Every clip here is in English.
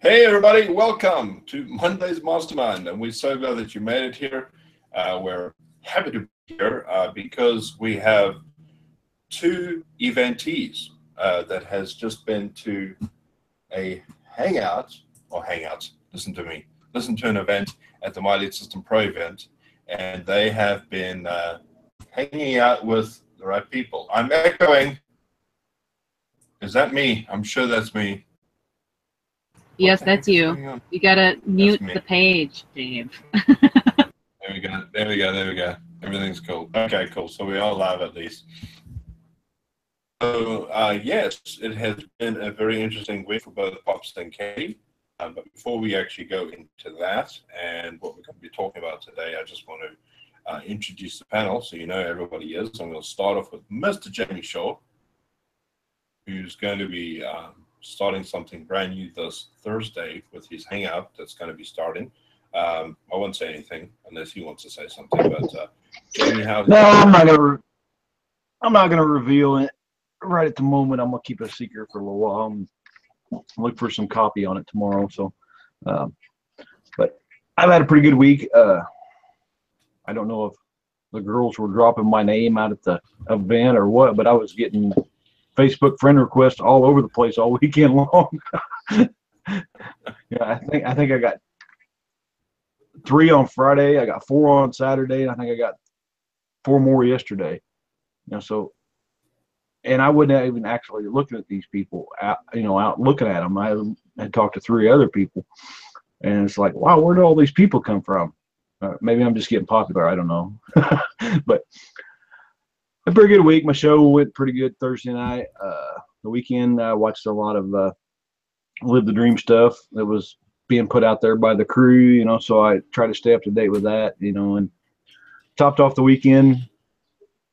Hey everybody, welcome to Monday's Mastermind, and we're so glad that you made it here. We're happy to be here because we have two eventees that has just been to a hangouts. Listen to me. Listen to an event at the My Lead System Pro event, and they have been hanging out with the right people. I'm echoing. Is that me? I'm sure that's me. Yes, that's you. You gotta mute the page, Dave. There we go. Everything's cool. Okay, cool. So we are live at least. So yes, it has been a very interesting week for both Pops and Katie. But before we actually go into that and what we're going to be talking about today, I just want to introduce the panel so you know everybody is. And we'll start off with Mr. Jamie Shaw, who's going to be starting something brand new this Thursday with his hangout that's going to be starting. I won't say anything unless he wants to say something. But Jamie, how? No, I'm not gonna reveal it right at the moment. I'm gonna keep it a secret for a little while. Look for some copy on it tomorrow. So, but I've had a pretty good week. I don't know if the girls were dropping my name out at the event or what, but I was getting Facebook friend requests all over the place all weekend long. Yeah, I think I got 3 on Friday. I got 4 on Saturday, and I think I got 4 more yesterday. So, and I wasn't even actually looking at these people out looking at them. I had talked to 3 other people, and it's like, wow, where did all these people come from? Maybe I'm just getting popular. I don't know, but a pretty good week. My show went pretty good Thursday night. The weekend, I watched a lot of Live the Dream stuff that was being put out there by the crew, so I try to stay up to date with that, and topped off the weekend,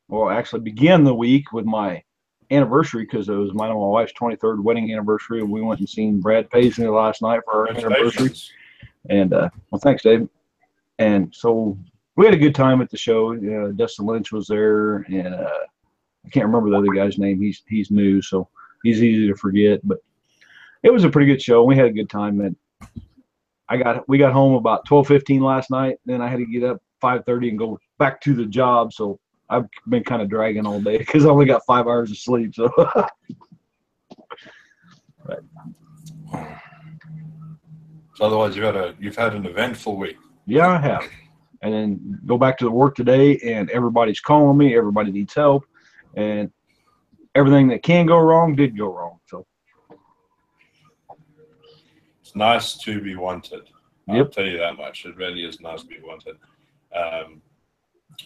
well, actually began the week with my anniversary because it was mine and my wife's 23rd wedding anniversary. We went and seen Brad Paisley last night for our anniversary. And, well, thanks, Dave. And so we had a good time at the show. Dustin Lynch was there, and I can't remember the other guy's name. He's new, so he's easy to forget. But it was a pretty good show. We had a good time. And we got home about 12:15 last night. Then I had to get up 5:30 and go back to the job. So I've been kind of dragging all day because I only got 5 hours of sleep. So, right. So otherwise, you've had an eventful week. Yeah, I have. And then go back to the work today, and everybody's calling me. Everybody needs help, and everything that can go wrong did go wrong. So it's nice to be wanted. I'll tell you that much. It really is nice to be wanted,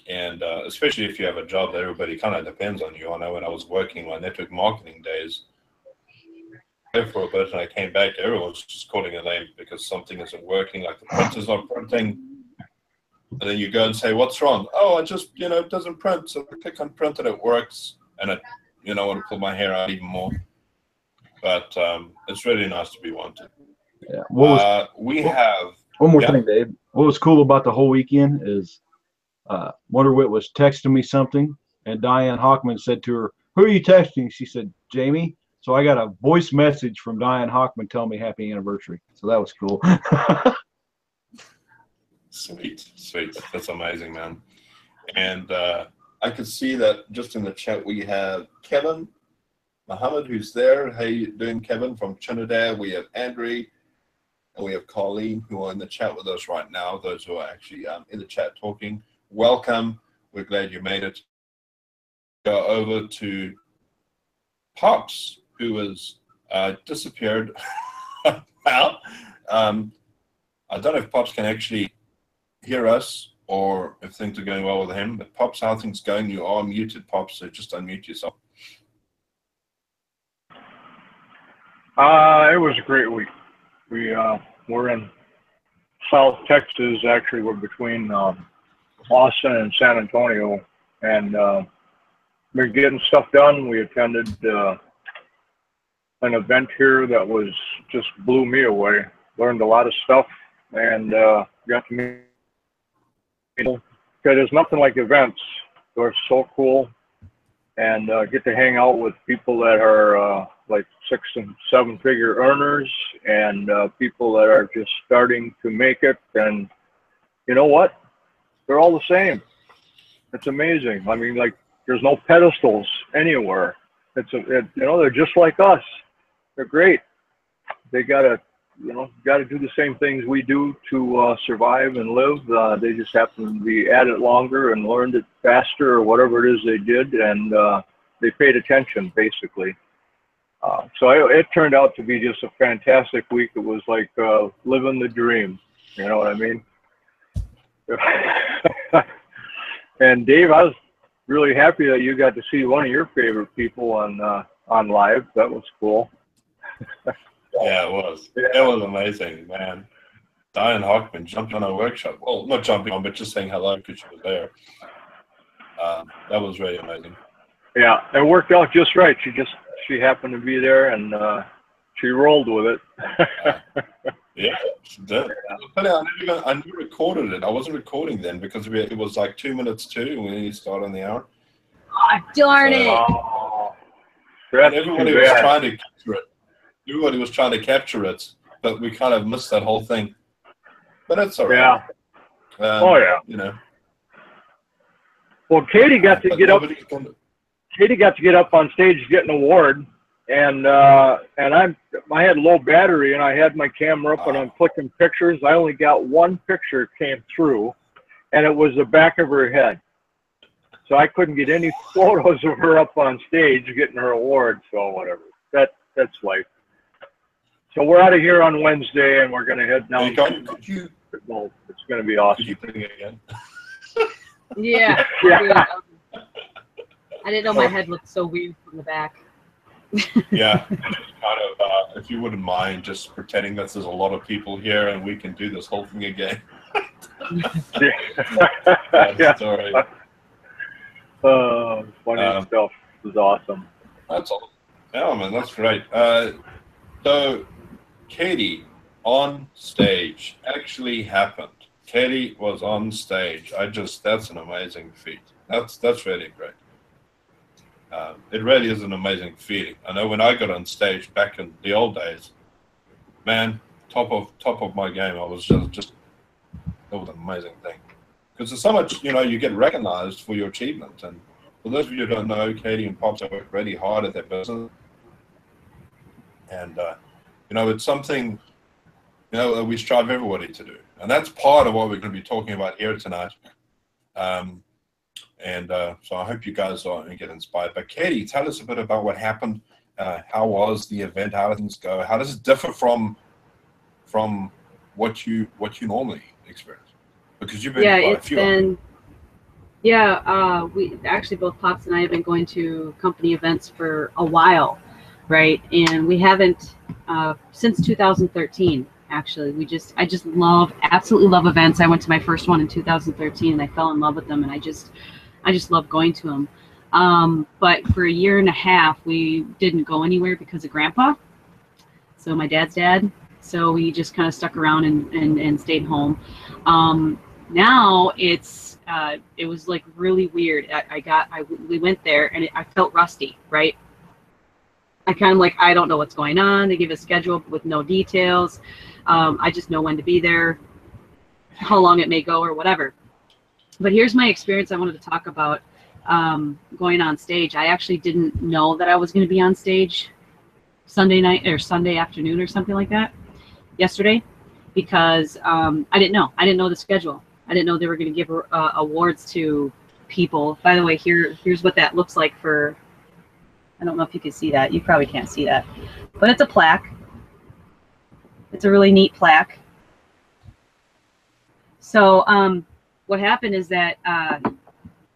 and especially if you have a job that everybody kind of depends on you. I know when I was working my network marketing days, for a bit, and I came back, everyone's just calling a name because something isn't working, like the printer's not printing. And then you go and say, what's wrong? Oh, I just, it doesn't print. So I click on print and it works. And I want to pull my hair out even more. But it's really nice to be wanted. Yeah. One more thing, Dave. What was cool about the whole weekend is Wonder Wit was texting me something, and Diane Hockman said to her, "Who are you texting?" She said, "Jamie." So I got a voice message from Diane Hockman telling me happy anniversary. So that was cool. Sweet. That's amazing, man. And I could see that just in the chat we have Kevin Muhammad, who's there. How you doing, Kevin, from Trinidad? We have Andre, and we have Colleen, who are in the chat with us right now. Those who are actually in the chat talking. Welcome. We're glad you made it. Go over to Pops, who has disappeared. Now, I don't know if Pops can actually hear us or if things are going well with him. But Pops, how are things going? You are muted, Pops, so just unmute yourself. It was a great week. We're in South Texas. Actually, we're between Austin and San Antonio, and we're getting stuff done. We attended an event here that just blew me away. Learned a lot of stuff, and got to meet people. There's nothing like events. They're so cool. and get to hang out with people that are like 6 and 7 figure earners, and people that are just starting to make it. And you know what? They're all the same. It's amazing. I mean, like, there's no pedestals anywhere. You know, they're just like us. They're great. They gotta do the same things we do to survive and live. They just happen to be at it longer and learned it faster, or whatever it is they did, and they paid attention, basically. So it turned out to be just a fantastic week. It was like living the dream. You know what I mean? And Dave, I was really happy that you got to see one of your favorite people on live. That was cool. Yeah, it was. It was amazing, man. Diane Hockman jumped on our workshop. Well, not jumping on, but just saying hello because she was there. That was really amazing. Yeah, it worked out just right. She happened to be there, and she rolled with it. Yeah, she did. But I never recorded it. I wasn't recording then because it was like 2 minutes to when you started on the hour. Oh, darn it! Oh, and everybody was trying to capture it. Everybody was trying to capture it, but we kind of missed that whole thing. But that's all right. Yeah. Oh yeah. You know. Well, Katie got to get up. Katie got to get up on stage, get an award, and I had low battery, and I had my camera up, and I'm clicking pictures. I only got one picture came through, and it was the back of her head. So I couldn't get any photos of her up on stage getting her award. So whatever. That's life. So we're out of here on Wednesday, and we're going to head down. Well, it's going to be awesome. Could you bring it again? Yeah. Yeah. I didn't know my head looked so weird from the back. Yeah. Kind of, if you wouldn't mind just pretending that there's a lot of people here and we can do this whole thing again. Yeah. Sorry. Funny stuff. It was awesome. That's all. Yeah, man, that's great. So, Katie on stage actually happened. Katie was on stage. That's an amazing feat. That's really great. It really is an amazing feeling. I know when I got on stage back in the old days, man, top of my game. I was just it was an amazing thing. Because there's so much, you get recognized for your achievement. And for those of you who don't know, Katie and Pops have worked really hard at their business. And, it's something, that we strive everybody to do. And that's part of what we're going to be talking about here tonight. So I hope you guys get inspired. But Katie, tell us a bit about what happened. How was the event? How did things go? How does it differ from what you normally experience? Because you've been quite a few. We actually, both Pops and I have been going to company events for a while, right? And we haven't since 2013. Actually, I just absolutely love events. I went to my first one in 2013, and I fell in love with them, and I just love going to them. But for a year and a half, we didn't go anywhere because of Grandpa. So my dad's dad. So we just kind of stuck around and stayed home. Now it was like really weird. We went there and I felt rusty, right? I kind of like, I don't know what's going on. They give a schedule with no details. I just know when to be there, how long it may go or whatever. But here's my experience I wanted to talk about going on stage. I actually didn't know that I was going to be on stage Sunday night or Sunday afternoon or something like that yesterday, because I didn't know. I didn't know the schedule. I didn't know they were going to give awards to people. By the way, here's what that looks like for, I don't know if you can see that. You probably can't see that. But it's a plaque. It's a really neat plaque. So what happened is that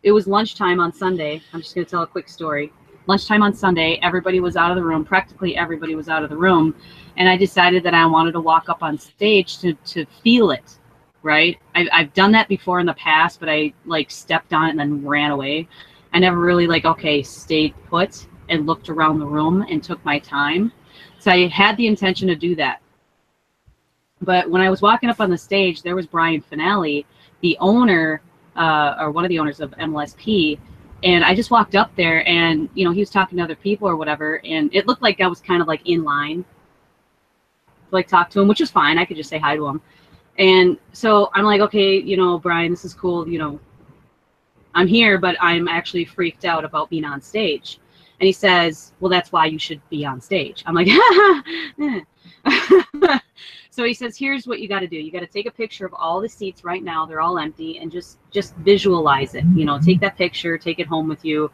it was lunchtime on Sunday. I'm just going to tell a quick story. Lunchtime on Sunday, everybody was out of the room. Practically everybody was out of the room. And I decided that I wanted to walk up on stage to feel it, right? I've done that before in the past, but I like stepped on it and then ran away. I never really stayed put and looked around the room and took my time. So I had the intention to do that. But when I was walking up on the stage, there was Brian Finale, the owner, or one of the owners of MLSP, And I just walked up there, and he was talking to other people or whatever, and it looked like I was kind of like in line to like talk to him, which is fine. I could just say hi to him. And so I'm like, okay, Brian, this is cool. I'm here, but I'm actually freaked out about being on stage. And he says, well, that's why you should be on stage. I'm like, So he says, here's what you got to do. You got to take a picture of all the seats right now. They're all empty, and just visualize it. Take that picture, take it home with you,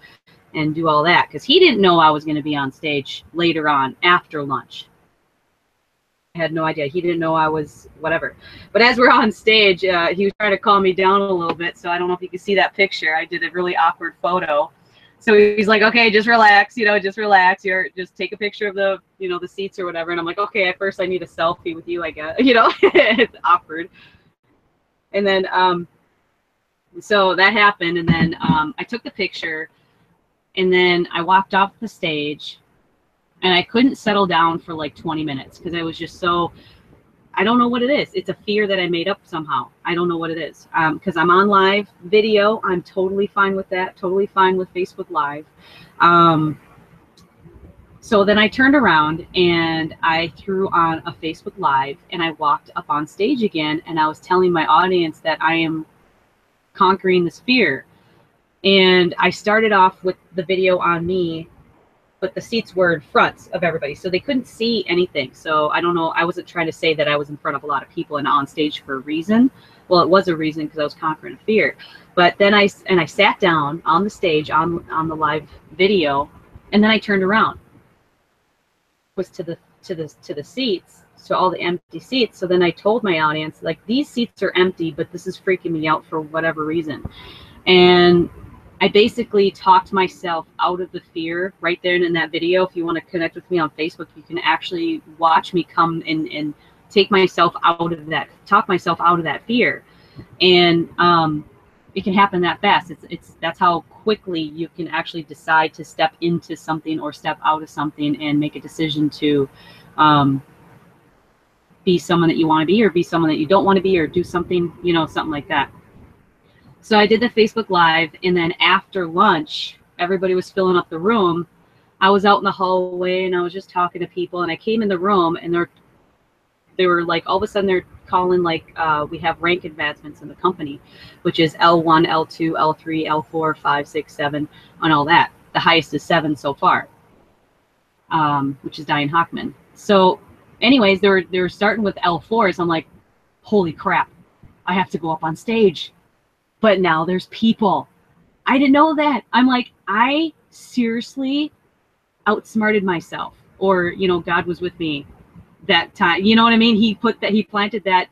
and do all that. Because he didn't know I was going to be on stage later on after lunch. I had no idea. He didn't know I was whatever. But as we're on stage, he was trying to calm me down a little bit. So I don't know if you can see that picture. I did a really awkward photo. So he's like, okay, just relax, just relax. Just take a picture of the, the seats or whatever. And I'm like, okay, at first I need a selfie with you, I guess. It's awkward. And then, so that happened. And then I took the picture, and then I walked off the stage, and I couldn't settle down for like 20 minutes because I was just so, I don't know what it is. It's a fear that I made up somehow. I don't know what it is. Because I'm on live video. I'm totally fine with that. Totally fine with Facebook Live. So then I turned around and I threw on a Facebook Live, and I walked up on stage again, and I was telling my audience that I am conquering this fear. And I started off with the video on me, but the seats were in front of everybody, so they couldn't see anything. So I don't know. I wasn't trying to say that I was in front of a lot of people and on stage for a reason. Well, it was a reason because I was conquering a fear. But then I sat down on the stage on the live video, and then I turned around. It was to the seats, to all the empty seats. So then I told my audience, like, these seats are empty, but this is freaking me out for whatever reason. And I basically talked myself out of the fear right there in that video. If you want to connect with me on Facebook, you can actually watch me come and take myself out of that, talk myself out of that fear. And it can happen that fast. That's how quickly you can actually decide to step into something or step out of something and make a decision to be someone that you want to be, or be someone that you don't want to be, or do something, something like that. So I did the Facebook Live, and then after lunch, everybody was filling up the room. I was out in the hallway, and I was just talking to people, and I came in the room, and they were like, all of a sudden they're calling, like, we have rank advancements in the company, which is L1, L2, L3, L4, 5, 6, 7, and all that. The highest is 7 so far, which is Diane Hockman. So anyways, they were starting with L4s. I'm like, holy crap, I have to go up on stage. But now there's people. I didn't know that. I'm like, I seriously outsmarted myself, or, God was with me that time. You know what I mean? He planted that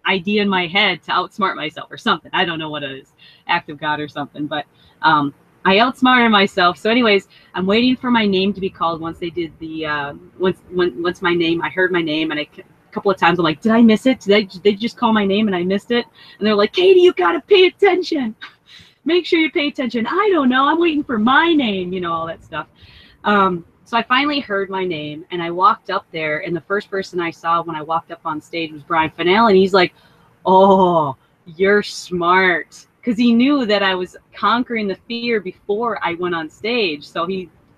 idea in my head to outsmart myself or something. I don't know what it is, act of God or something, but I outsmarted myself. So anyways, I'm waiting for my name to be called. Once they did the, once my name, I heard my name, and a couple of times I'm like, did I miss it? Did they just call my name and I missed it? And they're like, Katie, you got to pay attention. Make sure you pay attention. I don't know. I'm waiting for my name, all that stuff. So I finally heard my name, and I walked up there, and the first person I saw when I walked up on stage was Brian Fennell, and he's like, oh, you're smart. Because he knew that I was conquering the fear before I went on stage. So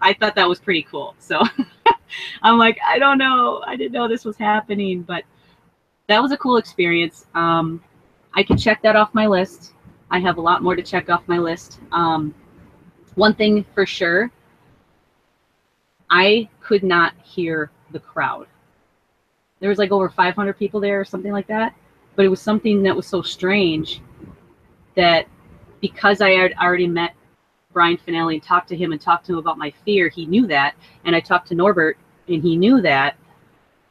I thought that was pretty cool. So I'm like, I don't know. I didn't know this was happening, but that was a cool experience. I can check that off my list. I have a lot more to check off my list. One thing for sure, I could not hear the crowd. There was like over 500 people there or something like that, but it was something that was so strange that because I had already met Brian Finelli and talked to him about my fear, he knew that, and I talked to Norbert, and he knew that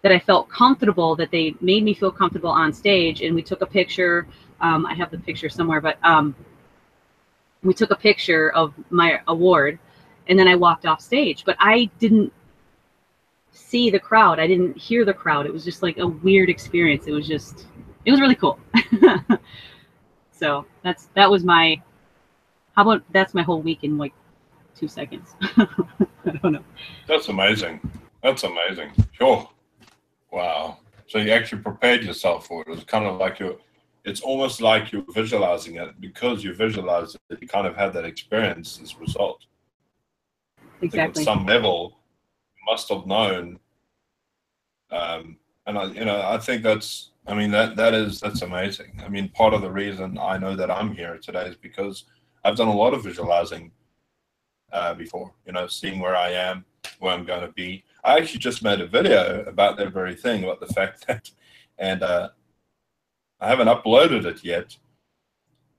I felt comfortable, that they made me feel comfortable on stage, and we took a picture. I have the picture somewhere, but we took a picture of my award, and then I walked off stage. But I didn't see the crowd. I didn't hear the crowd. It was just like a weird experience. It was really cool. So that's my whole week in like 2 seconds. I don't know. That's amazing. That's amazing. Sure. Wow. So you actually prepared yourself for it. It was kind of like it's almost like you're visualizing it. Because you visualize it, you kind of have that experience as a result. I think Exactly. at some level, you must have known. And I think that's amazing. I mean, part of the reason I know that I'm here today is because I've done a lot of visualizing before, seeing where I am, where I'm going to be. I actually just made a video about that very thing, about the fact that, and I haven't uploaded it yet,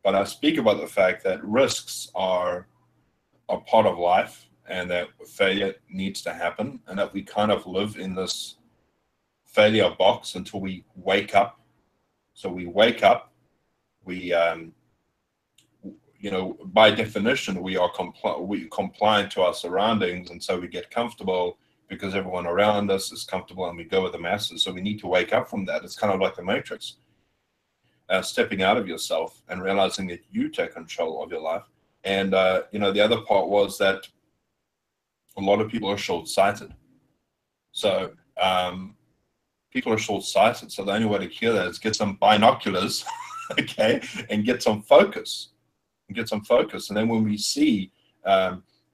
but I speak about the fact that risks are part of life, and that failure needs to happen, and that we kind of live in this failure box until we wake up. So we wake up, we by definition we are compliant to our surroundings, and so we get comfortable because everyone around us is comfortable, and we go with the masses. So we need to wake up from that. It's kind of like the Matrix, stepping out of yourself and realizing that you take control of your life. And the other part was that a lot of people are short-sighted. So people are short-sighted, so the only way to cure that is get some binoculars, okay, and get some focus. And then when we see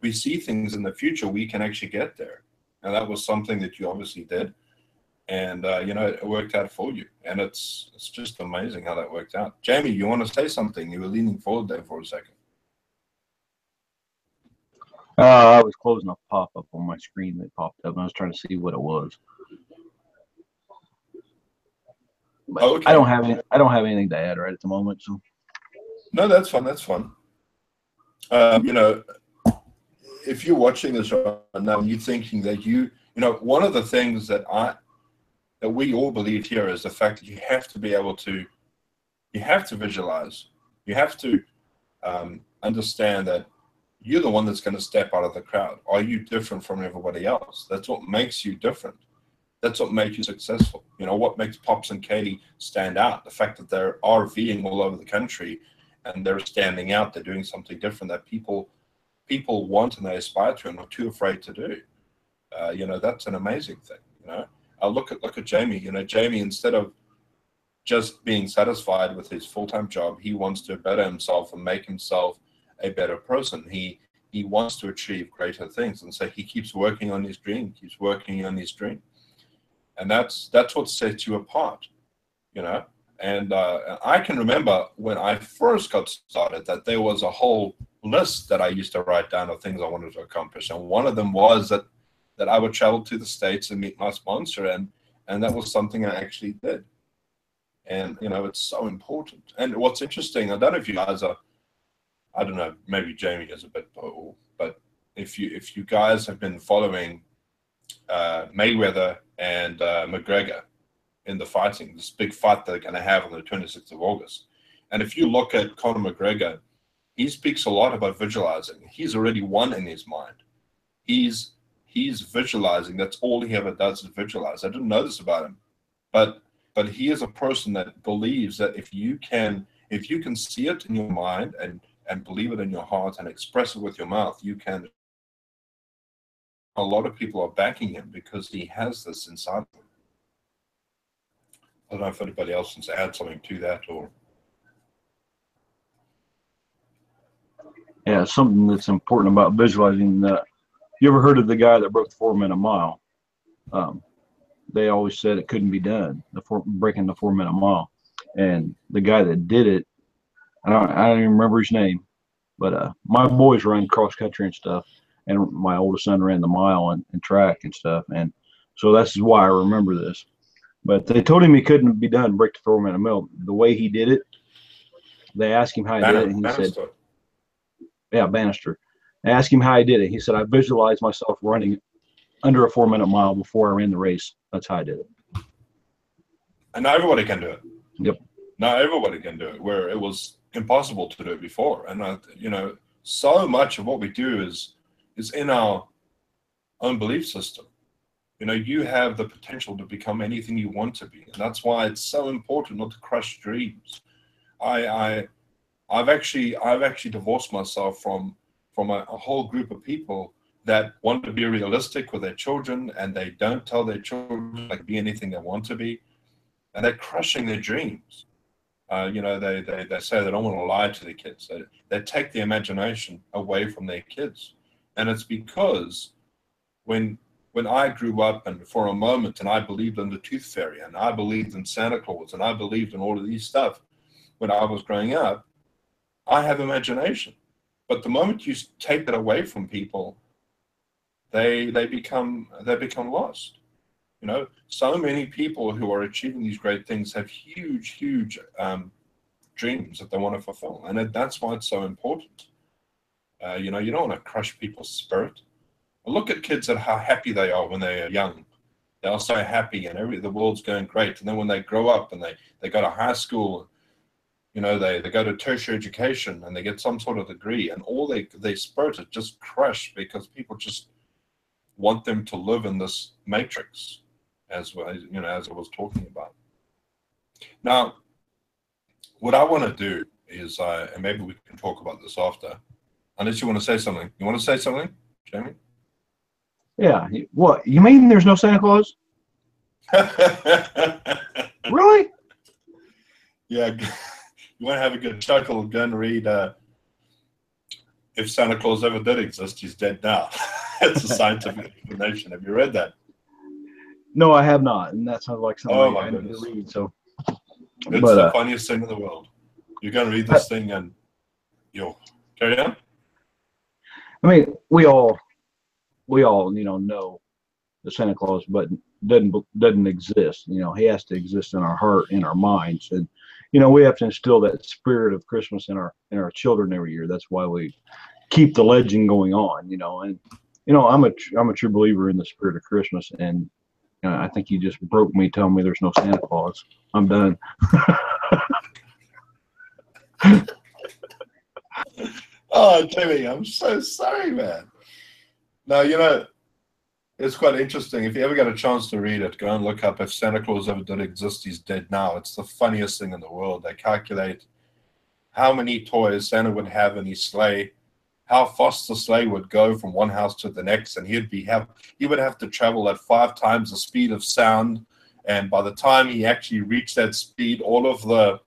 things in the future, we can actually get there. And that was something that you obviously did, and it worked out for you. And it's just amazing how that worked out. Jamie, you want to say something? You were leaning forward there for a second. I was closing a pop-up on my screen that popped up, and I was trying to see what it was. But Okay. I don't have anything to add right at the moment. So No, that's fun. That's fun. If you're watching this right now and you're thinking that one of the things that we all believe here is the fact that you have to be able to, you have to visualize, you have to understand that you're the one that's going to step out of the crowd. Are you different from everybody else? That's what makes you different. That's what makes you successful. What makes Pops and Katie stand out? The fact that they're RVing all over the country and they're standing out. They're doing something different that people want and they aspire to and are too afraid to do. That's an amazing thing. I look at Jamie. Jamie, instead of just being satisfied with his full-time job, he wants to better himself and make himself a better person. He wants to achieve greater things, and so he keeps working on his dream, and that's what sets you apart. And I can remember when I first got started that there was a whole list that I used to write down of things I wanted to accomplish, and one of them was that I would travel to the States and meet my sponsor, and that was something I actually did. And it's so important. And what's interesting, I don't know if you guys are, I don't know, maybe Jamie is a bit, but if you guys have been following Mayweather and McGregor in the fighting, this big fight they're going to have on the 26th of August. And if you look at Conor McGregor, he speaks a lot about visualizing. He's already won in his mind. He's visualizing. That's all he ever does is visualize. I didn't know this about him, but he is a person that believes that if you can see it in your mind and believe it in your heart and express it with your mouth, you can. A lot of people are backing him because he has this inside of him. I don't know if anybody else wants to add something to that or. yeah, something that's important about visualizing. You ever heard of the guy that broke the 4-minute mile? They always said it couldn't be done, breaking the 4-minute mile. And the guy that did it, I don't even remember his name, but my boys run cross country and stuff, and my oldest son ran the mile and track and stuff, and so that's why I remember this. But they told him he couldn't be done, break the 4-minute mile. The way he did it, they asked him how he did it, and he said, yeah, Bannister. They asked him how he did it. He said, I visualized myself running under a 4-minute mile before I ran the race. That's how I did it. And not everybody can do it. Yep. Not everybody can do it, where it was impossible to do it before. And so much of what we do is in our own belief system. You have the potential to become anything you want to be, and that's why it's so important not to crush dreams. I've actually divorced myself from a whole group of people that want to be realistic with their children, and they don't tell their children they can be anything they want to be, and they're crushing their dreams. They say they don't want to lie to the kids. They take the imagination away from their kids. And it's because when I grew up and for a moment and I believed in the Tooth Fairy and I believed in Santa Claus and I believed in all of these stuff when I was growing up, I have imagination. But the moment you take that away from people, they become lost. So many people who are achieving these great things have huge dreams that they want to fulfill, and that's why it's so important. You don't want to crush people's spirit. Look at kids at how happy they are when they are young. They are so happy and the world's going great, and then when they grow up and they go to high school, they go to tertiary education and they get some sort of degree, and all their spirit is just crushed because people just want them to live in this matrix, as I was talking about. Now, what I want to do is, and maybe we can talk about this after, unless you want to say something. You want to say something, Jamie? Yeah. What, you mean there's no Santa Claus? Really? Yeah. You want to have a good chuckle, go and read If Santa Claus Ever Did Exist, He's Dead Now. It's a scientific explanation. Have you read that? No, I have not, and that sounds like something I need to read. So, it's the funniest thing in the world. You're going to read this thing, and you'll carry on. I mean, we all know the Santa Claus, but doesn't exist. He has to exist in our heart, in our minds, and we have to instill that spirit of Christmas in our children every year. That's why we keep the legend going on. And I'm a true believer in the spirit of Christmas, and I think you just broke me telling me there's no Santa Claus. I'm done. Oh, Jimmy, I'm so sorry, man. No, it's quite interesting. If you ever get a chance to read it, go and look up If Santa Claus Ever Did Exist, He's Dead Now. It's the funniest thing in the world. They calculate how many toys Santa would have in his sleigh, how fast the sleigh would go from one house to the next, and he would have to travel at 5 times the speed of sound. And by the time he actually reached that speed, all of the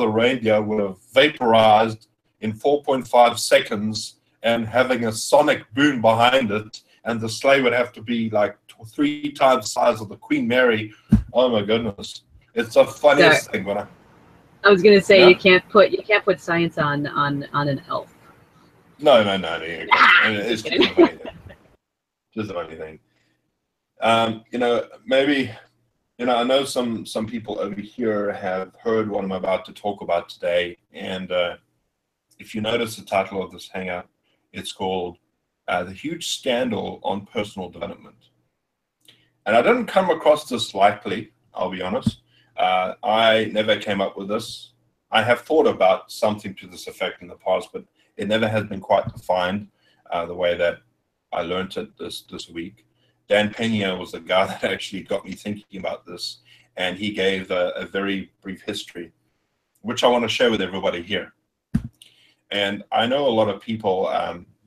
reindeer would have vaporized in 4.5 seconds, and having a sonic boom behind it, and the sleigh would have to be like 3 times the size of the Queen Mary. Oh my goodness, it's the funniest thing. When I was gonna say, you can't put science on an elf. No. It's just a funny thing. Maybe, I know some people over here have heard what I'm about to talk about today, and if you notice the title of this hangout, it's called The Huge Scandal on Personal Development. And I didn't come across this lightly, I'll be honest. I never came up with this. I have thought about something to this effect in the past, but it never has been quite defined the way that I learned it this week. Dan Pena was the guy that actually got me thinking about this, and he gave a very brief history, which I want to share with everybody here. And I know a lot of people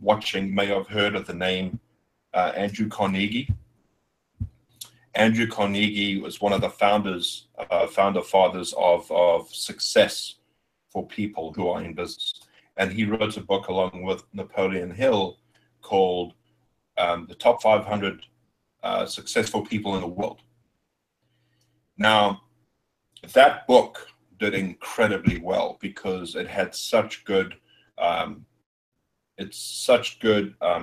watching may have heard of the name Andrew Carnegie. Andrew Carnegie was one of the founder fathers of success for people who are in business. And he wrote a book along with Napoleon Hill called The Top 500 Successful People in the World. Now, that book did incredibly well because it had such good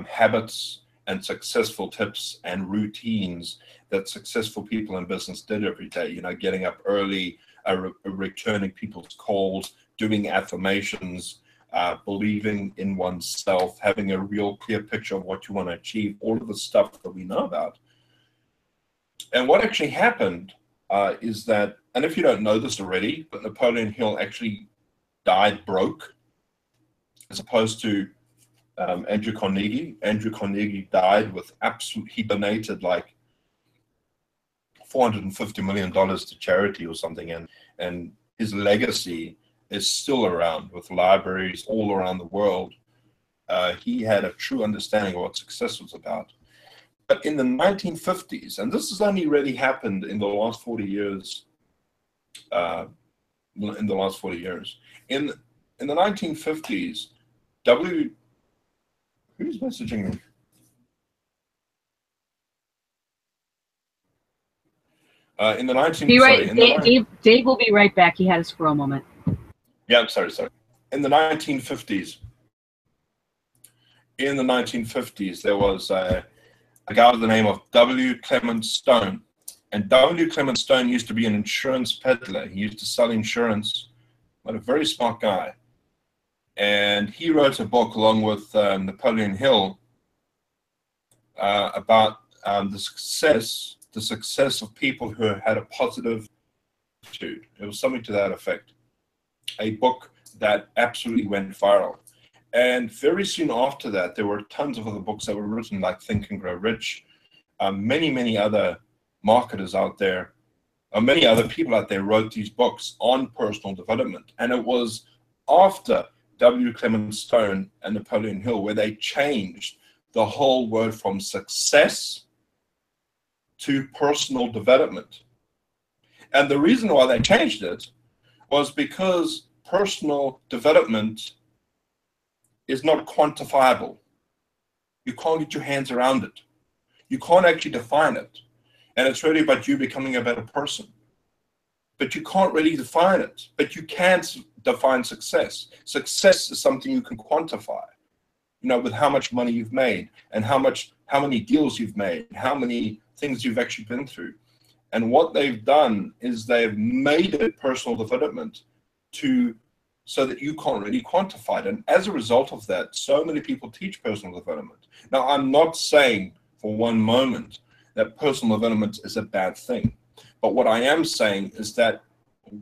habits and successful tips and routines that successful people in business did every day. Getting up early, returning people's calls, doing affirmations, believing in oneself, having a real clear picture of what you want to achieve, all of the stuff that we know about. And what actually happened is that, and if you don't know this already, but Napoleon Hill actually died broke, as opposed to Andrew Carnegie. Andrew Carnegie died with he donated like $450 million to charity or something, and his legacy is still around with libraries all around the world. He had a true understanding of what success was about. But in the 1950s, and this has only really happened in the last 40 years, in the last 40 years. In the 1950s, who's messaging me? In the 19 Be right, sorry, in the Dave will be right back. He had a squirrel moment. Yeah, I'm sorry. In the 1950s, there was a guy by the name of W. Clement Stone. And W. Clement Stone used to be an insurance peddler. He used to sell insurance, but a very smart guy. And he wrote a book along with Napoleon Hill about the success of people who had a positive attitude. It was something to that effect. A book that absolutely went viral. And very soon after that, there were tons of other books that were written, like Think and Grow Rich. Many other marketers out there, many other people out there wrote these books on personal development. And it was after W. Clement Stone and Napoleon Hill where they changed the whole word from success to personal development. And the reason why they changed it was because personal development is not quantifiable. You can't get your hands around it. You can't actually define it. And it's really about you becoming a better person. But you can't really define it. But you can define success. Success is something you can quantify. You know, with how much money you've made and how many deals you've made, how many things you've actually been through. And what they've done is they've made it personal development so that you can't really quantify it. And as a result of that, so many people teach personal development. Now, I'm not saying for one moment that personal development is a bad thing. But what I am saying is that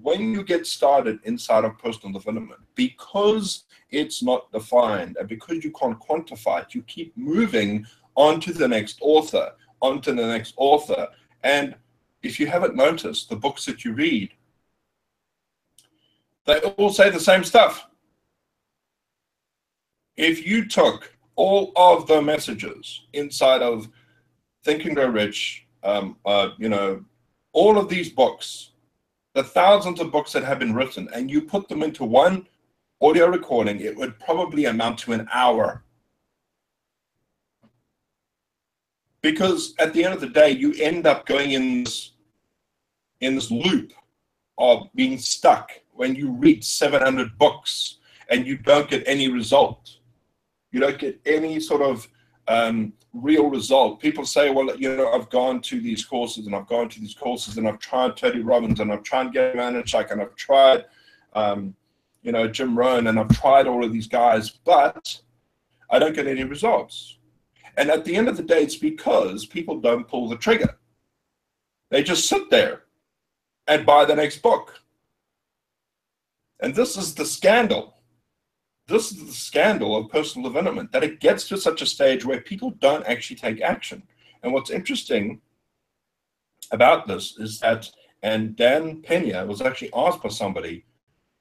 when you get started inside of personal development, because it's not defined and because you can't quantify it, you keep moving on to the next author, onto the next author. And if you haven't noticed, the books that you read, they all say the same stuff. If you took all of the messages inside of Think and Grow Rich, all of these books, the thousands of books that have been written, and you put them into one audio recording, it would probably amount to an hour. Because at the end of the day, you end up going in this loop of being stuck when you read 700 books and you don't get any result. You don't get any sort of real result. People say, well, you know, I've gone to these courses and I've gone to these courses and I've tried Tony Robbins and I've tried Gary Vaynerchuk and I've tried, Jim Rohn and I've tried all of these guys, but I don't get any results. And at the end of the day, it's because people don't pull the trigger. They just sit there and buy the next book. And this is the scandal. This is the scandal of personal development, that it gets to such a stage where people don't actually take action. And what's interesting about this is that, and Dan Pena was actually asked by somebody,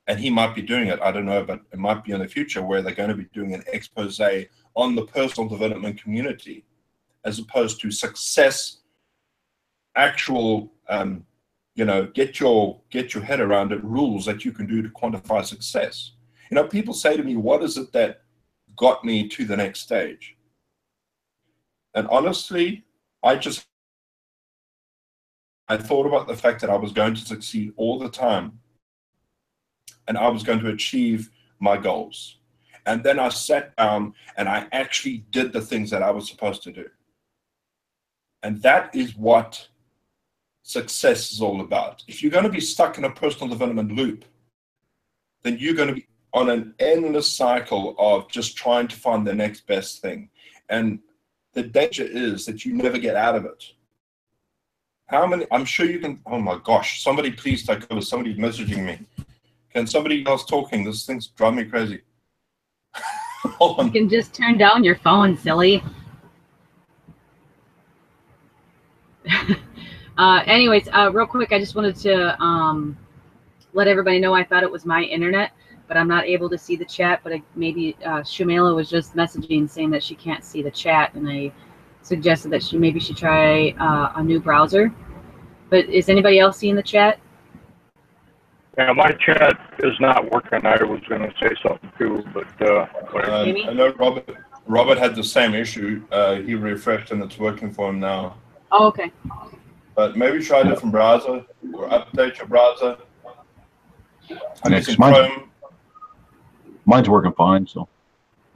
and he might be doing it, I don't know, but it might be in the future where they're going to be doing an expose on the personal development community, as opposed to success, actual, get your head around it, rules that you can do to quantify success. You know, people say to me, what is it that got me to the next stage? And honestly, I thought about the fact that I was going to succeed all the time and I was going to achieve my goals. And then I sat down and I actually did the things that I was supposed to do. And that is what success is all about. If you're going to be stuck in a personal development loop, then you're going to be on an endless cycle of just trying to find the next best thing. And the danger is that you never get out of it. I'm sure you can, oh my gosh, somebody please take over, somebody's messaging me. Can somebody else talking? This thing's driving me crazy. Hold on. You can just turn down your phone, silly. Anyways, real quick, I just wanted to let everybody know I thought it was my internet, but I'm not able to see the chat. But maybe Shumela was just messaging saying that she can't see the chat, and I suggested that maybe she try a new browser. But is anybody else seeing the chat? Yeah, my chat is not working. I was going to say something too, but Amy? I know Robert had the same issue. He refreshed and it's working for him now. Oh, okay. But maybe try a different browser or update your browser. I'm Next, using Chrome. mine's working fine. So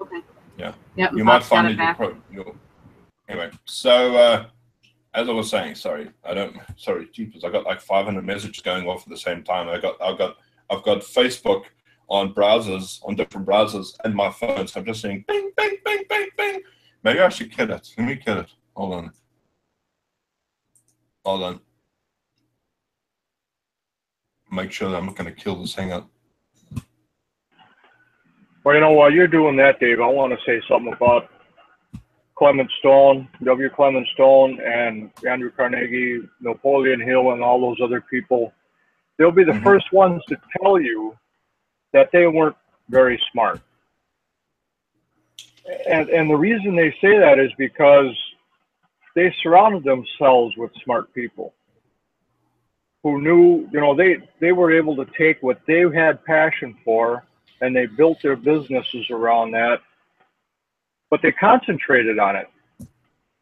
Okay. Yeah. Yep. You might find it that anyway. So as I was saying, sorry, jeepers, I got like 500 messages going off at the same time. I've got Facebook on browsers, on different browsers, and my phone. So I'm just saying, bing, bing, bing, bing, bing. Maybe I should kill it. Let me kill it. Hold on. Make sure that I'm not going to kill this hangout. well, you know, while you're doing that, Dave, I want to say something about Clement Stone, W. Clement Stone, and Andrew Carnegie, Napoleon Hill, and all those other people. They'll be the first ones to tell you that they weren't very smart. And the reason they say that is because they surrounded themselves with smart people who knew, you know, they were able to take what they had passion for and they built their businesses around that, but they concentrated on it.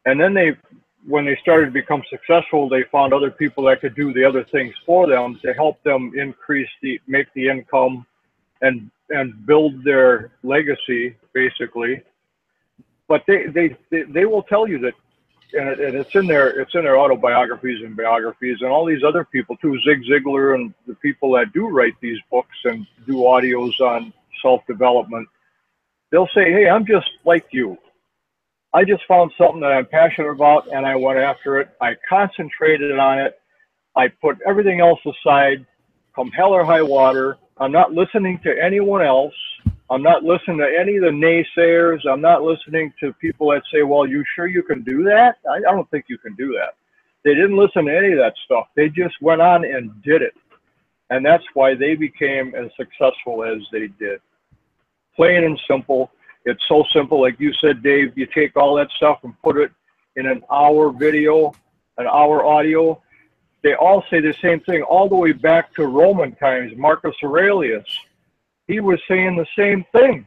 And then when they started to become successful, they found other people that could do the other things for them to help them make the income and build their legacy, basically. But they will tell you that, and it's in their autobiographies and biographies, and all these other people too, Zig Ziglar and the people that do write these books and do audios on self-development. They'll say, hey, I'm just like you. I just found something that I'm passionate about and I went after it. I concentrated on it. I put everything else aside, come hell or high water. I'm not listening to anyone else. I'm not listening to any of the naysayers. I'm not listening to people that say, well, you sure you can do that? I don't think you can do that. They didn't listen to any of that stuff. They just went on and did it. And that's why they became as successful as they did. Plain and simple. It's so simple. Like you said, Dave, you take all that stuff and put it in an hour video, an hour audio. They all say the same thing all the way back to Roman times. Marcus Aurelius, he was saying the same thing.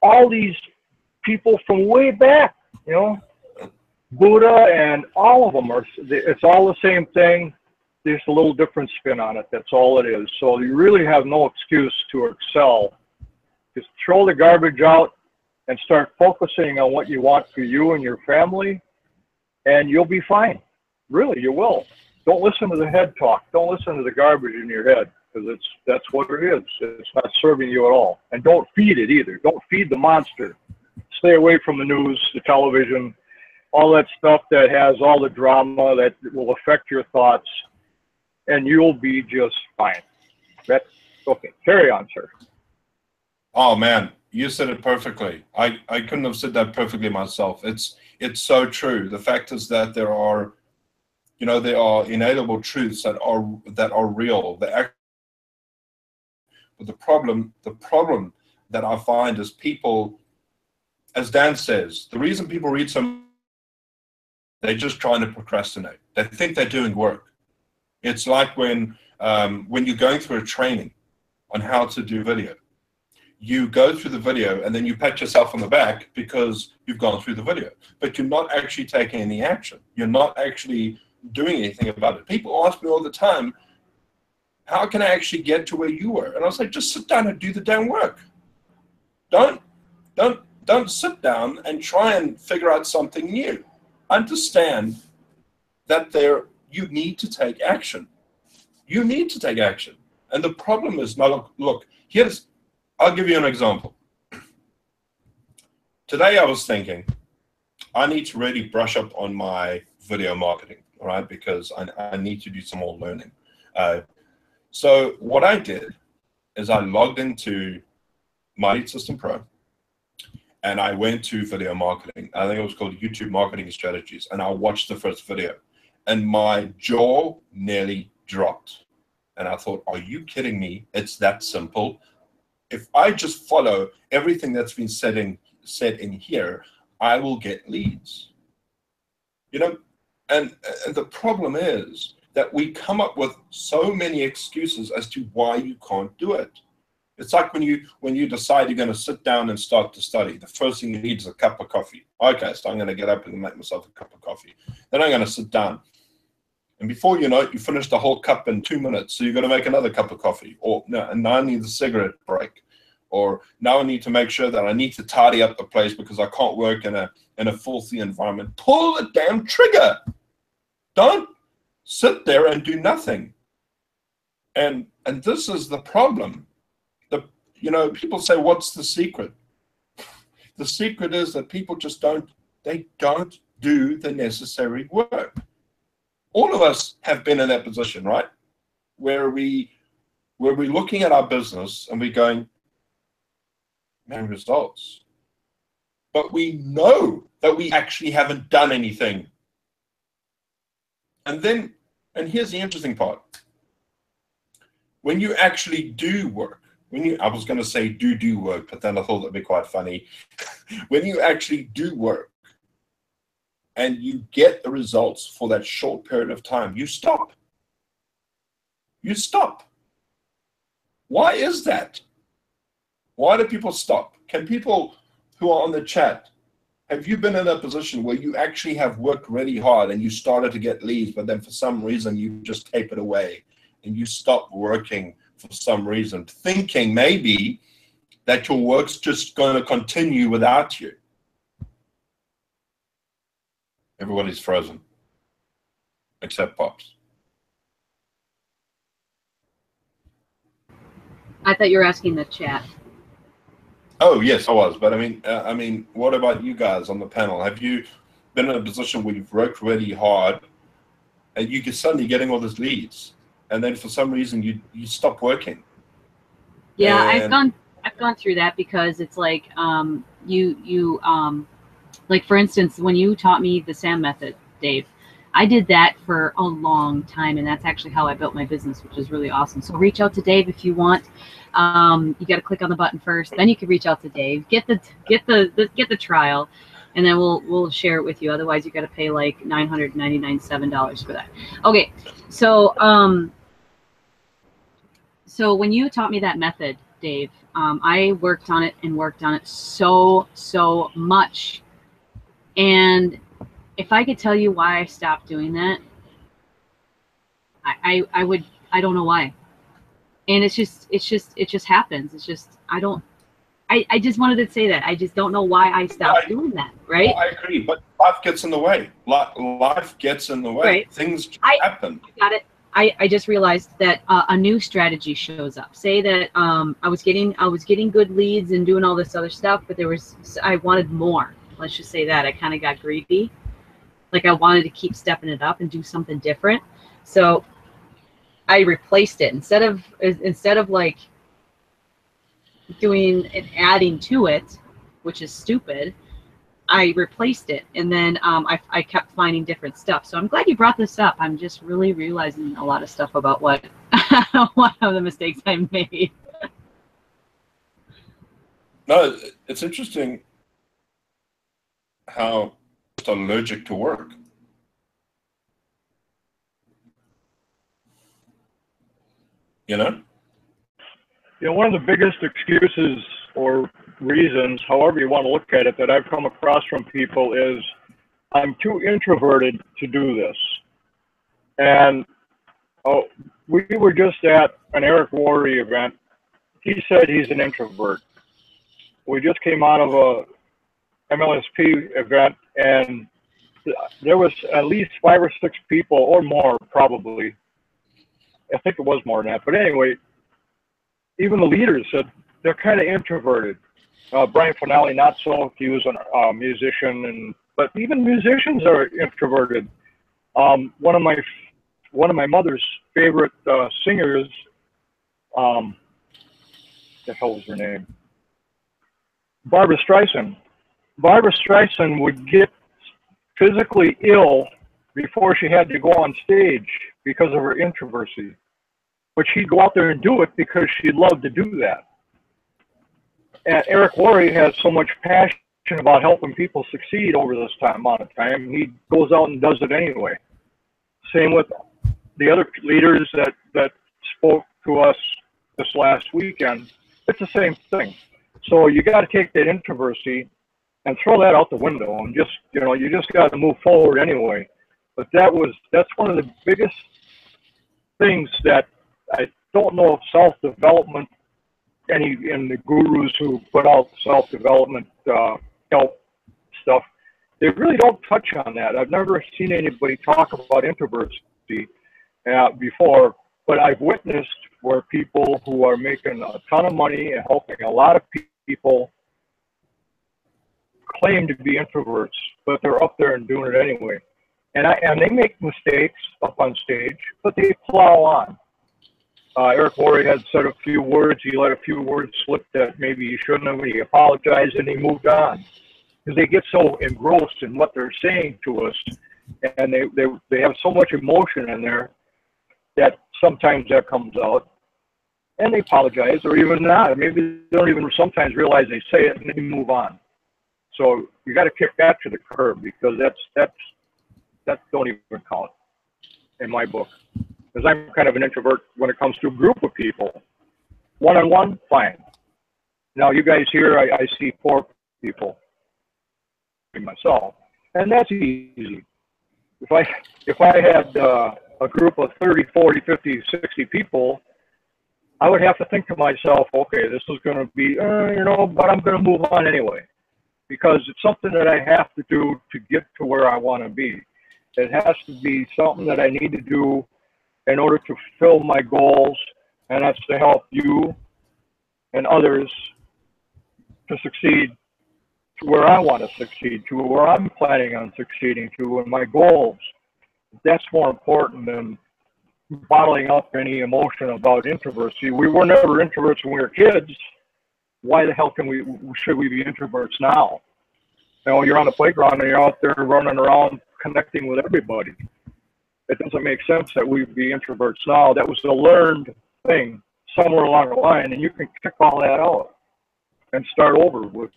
All these people from way back, you know, Buddha and all of them it's all the same thing. There's a little different spin on it. That's all it is. So you really have no excuse to excel. Just throw the garbage out and start focusing on what you want for you and your family, and you'll be fine. Really, you will. Don't listen to the head talk. Don't listen to the garbage in your head, because that's what it is. It's not serving you at all. And don't feed it either. Don't feed the monster. Stay away from the news, the television, all that stuff that has all the drama that will affect your thoughts, and you'll be just fine. That's okay. Carry on, sir. Oh man, you said it perfectly. I couldn't have said that perfectly myself. It's so true. The fact is that there are inalienable truths that are real. But the problem that I find is people, as Dan says, the reason people read they're just trying to procrastinate. They think they're doing work. It's like when you're going through a training on how to do video. You go through the video and then you pat yourself on the back because you've gone through the video, but you're not actually taking any action. You're not actually doing anything about it. People ask me all the time, how can I actually get to where you were? And I was like, just sit down and do the damn work. Don't sit down and try and figure out something new. Understand that you need to take action. You need to take action. And the problem is, now look, I'll give you an example. Today I was thinking, I need to really brush up on my video marketing, all right? Because I need to do some more learning. So what I did is I logged into My Lead System Pro and I went to video marketing. I think it was called YouTube Marketing Strategies. And I watched the first video and my jaw nearly dropped. And I thought, are you kidding me? It's that simple. If I just follow everything that's been said in here, I will get leads. You know, and the problem is that we come up with so many excuses as to why you can't do it. It's like when you decide you're going to sit down and start to study. The first thing you need is a cup of coffee. Okay, so I'm going to get up and make myself a cup of coffee. Then I'm going to sit down. And before you know it, you finish the whole cup in 2 minutes. So you're going to make another cup of coffee. Or no, and now I need a cigarette break. Or now I need to make sure that I need to tidy up the place because I can't work in a filthy environment. Pull the damn trigger. Don't sit there and do nothing. And this is the problem. People say, what's the secret? The secret is that people just don't do the necessary work. All of us have been in that position, right? Where we're looking at our business and we're going, man, results. But we know that we actually haven't done anything. And here's the interesting part. When you actually do work, I was going to say do work, but then I thought that'd be quite funny. When you actually do work and you get the results for that short period of time, you stop. You stop. Why is that? Why do people stop? Can people who are on the chat, have you been in a position where you actually have worked really hard and you started to get leads, but then for some reason you just tape it away and you stop working for some reason, thinking maybe that your work's just going to continue without you? Everybody's frozen, except Pops. I thought you were asking the chat. Oh, yes, I was. But I mean, what about you guys on the panel? Have you been in a position where you've worked really hard and you get suddenly getting all these leads, and then for some reason you stop working? Yeah, And I've gone through that because it's like like for instance, when you taught me the SAM method, Dave, I did that for a long time, and that's actually how I built my business, which is really awesome. So reach out to Dave if you want. You got to click on the button first, then you can reach out to Dave, get the trial, and then we'll share it with you. Otherwise, you got to pay like $999 for that. Okay, so so when you taught me that method, Dave, I worked on it so much, and if I could tell you why I stopped doing that, I don't know why. And it just happens. It's just, I just wanted to say that. I just don't know why I stopped doing that, right? I agree, but life gets in the way. Life gets in the way. Right. Things happen. I got it. I just realized that a new strategy shows up. Say that I was getting good leads and doing all this other stuff, but I wanted more. Let's just say that I kind of got greedy. Like I wanted to keep stepping it up and do something different. So I replaced it instead of like doing and adding to it, which is stupid. I replaced it, and then I kept finding different stuff. So I'm glad you brought this up. I'm just really realizing a lot of stuff about what one of the mistakes I made. No, it's interesting how just allergic to work. You know? You know, one of the biggest excuses or reasons, however you want to look at it, that I've come across from people is, I'm too introverted to do this. And we were just at an Eric Worre event. He said he's an introvert. We just came out of a MLSP event, and there was at least 5 or 6 people, or more probably. I think it was more than that. But anyway, even the leaders said they're kind of introverted. Brian Finale, not so. He was a musician, but even musicians are introverted. One of my mother's favorite singers, the hell was her name? Barbra Streisand. Barbra Streisand would get physically ill before she had to go on stage because of her introversy. But she'd go out there and do it because she loved to do that. And Eric Worre has so much passion about helping people succeed over this amount of time. He goes out and does it anyway. Same with the other leaders that spoke to us this last weekend, it's the same thing. So you got to take that introversy and throw that out the window, and just, you know, you just got to move forward anyway. But that's one of the biggest things that I don't know if self-development, in the gurus who put out self-development help stuff, they really don't touch on that. I've never seen anybody talk about introversy before, but I've witnessed where people who are making a ton of money and helping a lot of people claim to be introverts, but they're up there and doing it anyway. And they make mistakes up on stage, but they plow on. Eric Worre had said a few words. He let a few words slip that maybe he shouldn't have. He apologized and he moved on, because they get so engrossed in what they're saying to us, and they have so much emotion in there that sometimes that comes out, and they apologize, or even not. Maybe they don't even sometimes realize they say it, and they move on. So you got to kick that to the curb, because that's don't even count in my book. Because I'm kind of an introvert when it comes to a group of people. One-on-one, fine. Now you guys here, I see 4 people myself, and that's easy. If I had a group of 30, 40, 50, 60 people, I would have to think to myself, okay, this is going to be, but I'm going to move on anyway, because it's something that I have to do to get to where I want to be. It has to be something that I need to do in order to fulfill my goals, and that's to help you and others to succeed to where I want to succeed, to where I'm planning on succeeding to, and my goals. That's more important than bottling up any emotion about introversy. We were never introverts when we were kids. Why the hell should we be introverts now? You know, you're on the playground and you're out there running around connecting with everybody. It doesn't make sense that we be introverts now. That was a learned thing somewhere along the line, and you can kick all that out and start over with.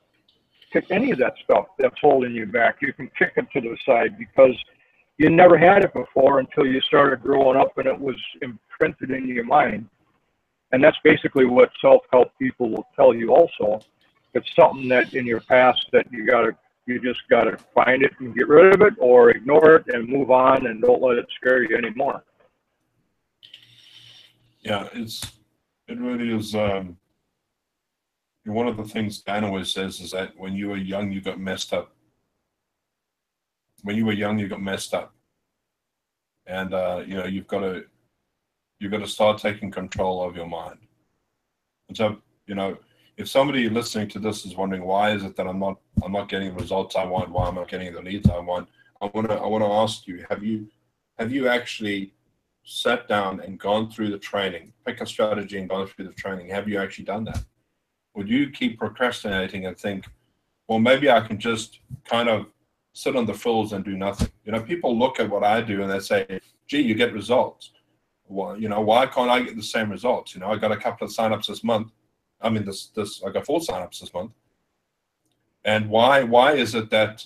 Kick any of that stuff that's holding you back. You can kick it to the side, because you never had it before until you started growing up and it was imprinted in your mind. And that's basically what self-help people will tell you also. It's something that in your past that you just gotta find it and get rid of it, or ignore it and move on, and don't let it scare you anymore. Yeah, it really is. One of the things Dan always says is that when you were young, you got messed up. When you were young, you got messed up, and you've got to start taking control of your mind. And so, if somebody listening to this is wondering, why is it that I'm not getting the results I want, why I'm not getting the leads I want, I want to ask you, have you actually sat down and gone through the training, pick a strategy and gone through the training? Have you actually done that? Would you keep procrastinating and think, well, maybe I can just kind of sit on the frills and do nothing? People look at what I do and they say, gee, you get results. Well, why can't I get the same results? I got a couple of signups this month. I mean, I got 4 signups this month. And why is it that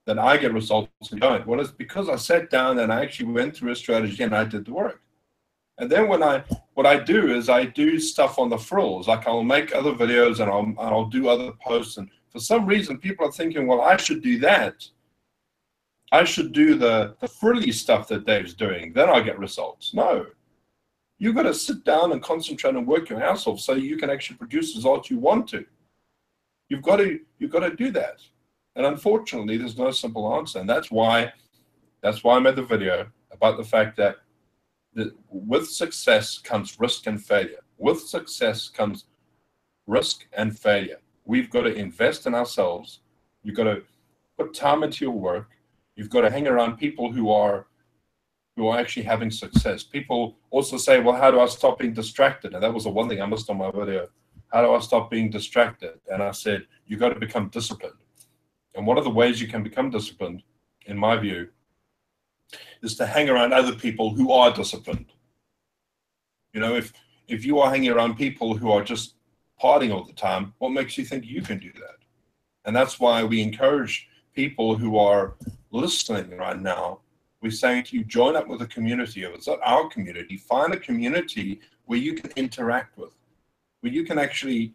I get results and don't? Well, it's because I sat down and I actually went through a strategy and I did the work. And then what I do is I do stuff on the frills. Like, I'll make other videos and I'll do other posts. And for some reason, people are thinking, well, I should do that. I should do the frilly stuff that Dave's doing. Then I'll get results. No. You've got to sit down and concentrate and work your ass off so you can actually produce results you want to. You've got to do that. And unfortunately, there's no simple answer. And that's why I made the video about the fact that with success comes risk and failure. With success comes risk and failure. We've got to invest in ourselves. You've got to put time into your work. You've got to hang around people who are actually having success. People also say, well, how do I stop being distracted? And that was the one thing I missed on my video. How do I stop being distracted? And I said, you got to become disciplined. And one of the ways you can become disciplined, in my view, is to hang around other people who are disciplined. If you are hanging around people who are just partying all the time, what makes you think you can do that? And that's why we encourage people who are listening right now, we're saying to you, join up with a community. If it's not our community, find a community where you can interact with, where you can actually,